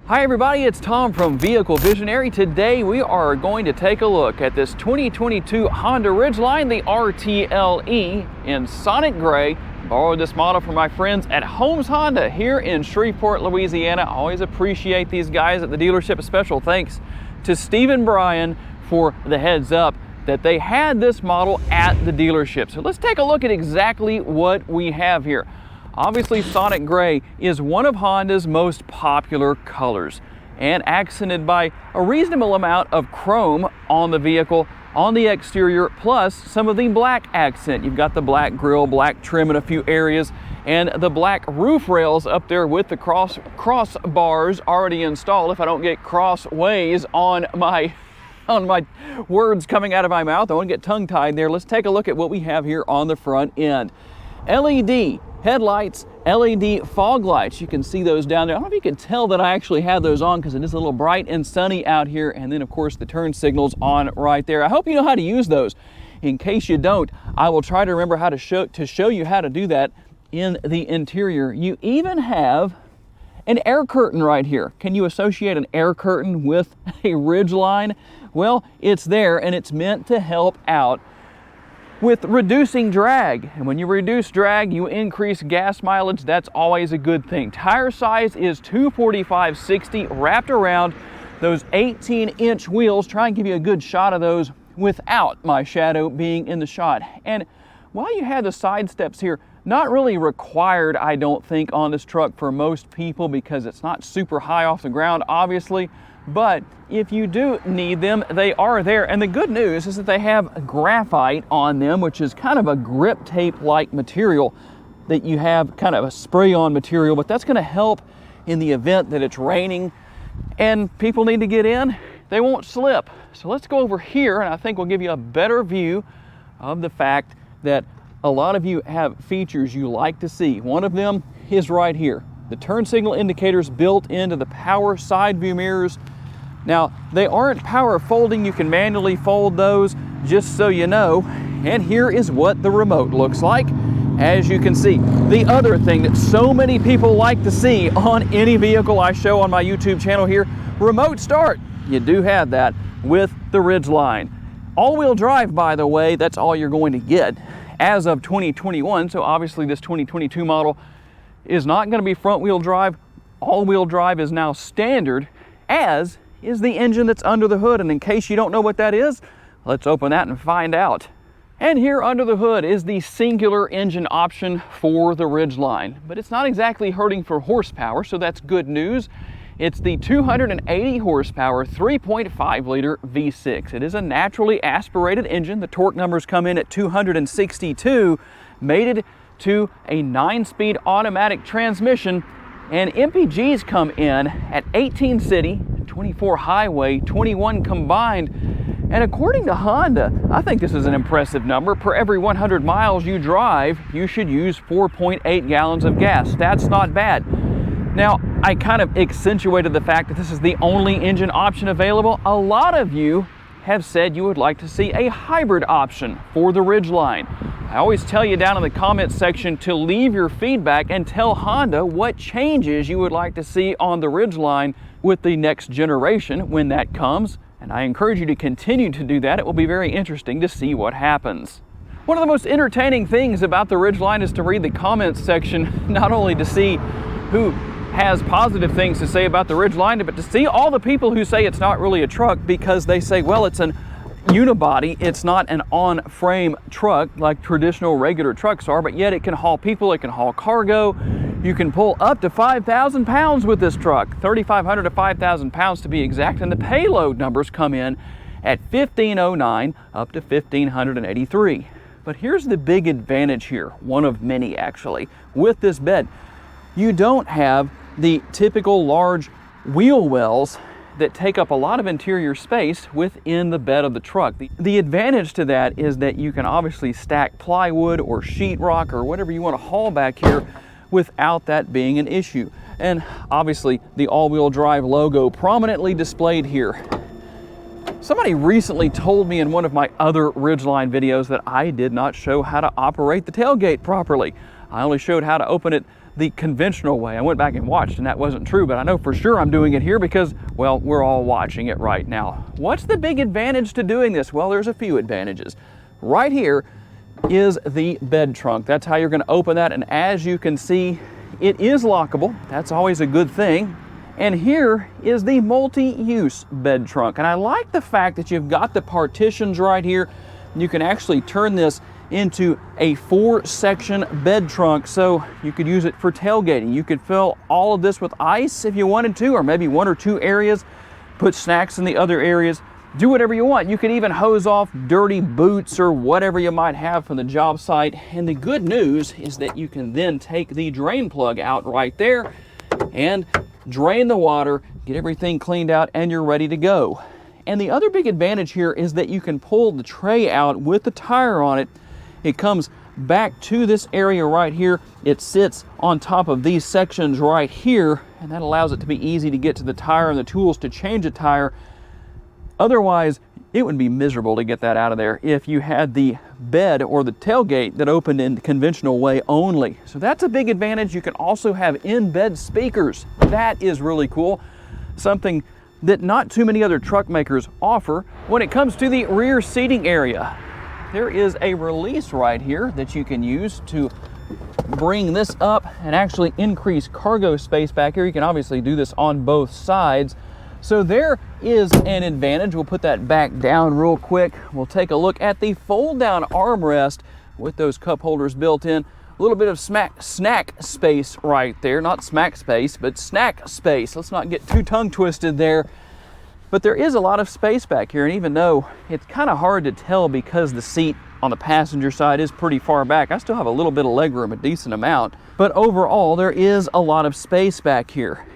Hi everybody, it's Tom from Vehicle Visionary. Today we are going to take a look at this 2022 Honda Ridgeline, the RTL-E in Sonic Gray. Borrowed this model from my friends at Holmes Honda here in Shreveport, Louisiana. I always appreciate these guys at the dealership. A special thanks to Steve and Brian for the heads up that they had this model at the dealership. So let's take a look at exactly what we have here. Obviously, Sonic Gray is one of Honda's most popular colors and accented by a reasonable amount of chrome on the vehicle, on the exterior, plus some of the black accent. You've got the black grille, black trim in a few areas, and the black roof rails up there with the cross bars already installed. If I don't get crossways on my words coming out of my mouth, I won't get tongue-tied there. Let's take a look at what we have here on the front end. LED headlights, LED fog lights. You can see those down there. I don't know if you can tell that I actually have those on because it is a little bright and sunny out here. And then of course the turn signals on right there. I hope you know how to use those. In case you don't, I will try to remember how to show you how to do that in the interior. You even have an air curtain right here. Can you associate an air curtain with a Ridgeline? Well, it's there and it's meant to help out with reducing drag. And when you reduce drag, you increase gas mileage. That's always a good thing. Tire size is 245/60 wrapped around those 18-inch wheels. Try and give you a good shot of those without my shadow being in the shot. And while you have the side steps here, not really required, I don't think, on this truck for most people because it's not super high off the ground, obviously. But if you do need them, they are there. And the good news is that they have graphite on them, which is kind of a grip tape-like material that you have, kind of a spray-on material, but that's gonna help in the event that it's raining and people need to get in, they won't slip. So let's go over here, and I think we'll give you a better view of the fact that a lot of you have features you like to see. One of them is right here. The turn signal indicators built into the power side view mirrors. Now, they aren't power folding. You can manually fold those, just so you know. And here is what the remote looks like. As you can see, the other thing that so many people like to see on any vehicle I show on my YouTube channel here, remote start. You do have that with the Ridgeline. All-wheel drive, by the way, that's all you're going to get as of 2021. So obviously this 2022 model is not going to be front-wheel drive. All-wheel drive is now standard, as is the engine that's under the hood. And in case you don't know what that is, let's open that and find out. And here under the hood is the singular engine option for the Ridgeline, but it's not exactly hurting for horsepower, so that's good news. It's the 280 horsepower 3.5 liter V6. It is a naturally aspirated engine. The torque numbers come in at 262, mated to a 9-speed automatic transmission, and MPGs come in at 18 city, 24 highway, 21 combined. And according to Honda, I think this is an impressive number. Per every 100 miles you drive, you should use 4.8 gallons of gas. That's not bad. Now, I kind of accentuated the fact that this is the only engine option available. A lot of you have said you would like to see a hybrid option for the Ridgeline. I always tell you down in the comments section to leave your feedback and tell Honda what changes you would like to see on the Ridgeline with the next generation when that comes. And I encourage you to continue to do that. It will be very interesting to see what happens. One of the most entertaining things about the Ridgeline is to read the comments section, not only to see who has positive things to say about the Ridgeline, but to see all the people who say it's not really a truck because they say, well, it's an unibody, it's not an on-frame truck like traditional regular trucks are, but yet it can haul people, it can haul cargo. You can pull up to 5,000 pounds with this truck, 3,500 to 5,000 pounds to be exact, and the payload numbers come in at 1,509 up to 1,583. But here's the big advantage here, one of many actually, with this bed. You don't have the typical large wheel wells that take up a lot of interior space within the bed of the truck. The advantage to that is that you can obviously stack plywood or sheetrock or whatever you want to haul back here without that being an issue. And obviously the all-wheel drive logo prominently displayed here. Somebody recently told me in one of my other Ridgeline videos that I did not show how to operate the tailgate properly. I only showed how to open it the conventional way. I went back and watched and that wasn't true, but I know for sure I'm doing it here because, well, we're all watching it right now. What's the big advantage to doing this? Well, there's a few advantages. Right here is the bed trunk. That's how you're going to open that, and as you can see, it is lockable. That's always a good thing. And here is the multi-use bed trunk, and I like the fact that you've got the partitions right here. You can actually turn this into a 4-section bed trunk, so you could use it for tailgating. You could fill all of this with ice if you wanted to, or maybe 1 or 2 areas, put snacks in the other areas, do whatever you want. You could even hose off dirty boots or whatever you might have from the job site. And the good news is that you can then take the drain plug out right there and drain the water, get everything cleaned out, and you're ready to go. And the other big advantage here is that you can pull the tray out with the tire on it. It comes back to this area right here. It sits on top of these sections right here, and that allows it to be easy to get to the tire and the tools to change a tire. Otherwise, it would be miserable to get that out of there if you had the bed or the tailgate that opened in the conventional way only. So that's a big advantage. You can also have in-bed speakers. That is really cool. Something that not too many other truck makers offer. When it comes to the rear seating area, there is a release right here that you can use to bring this up and actually increase cargo space back here. You can obviously do this on both sides. So there is an advantage. We'll put that back down real quick. We'll take a look at the fold-down armrest with those cup holders built in. A little bit of snack space right there. Not smack space, but snack space. Let's not get too tongue-twisted there. But there is a lot of space back here, and even though it's kind of hard to tell because the seat on the passenger side is pretty far back, I still have a little bit of leg room, a decent amount. But overall, there is a lot of space back here.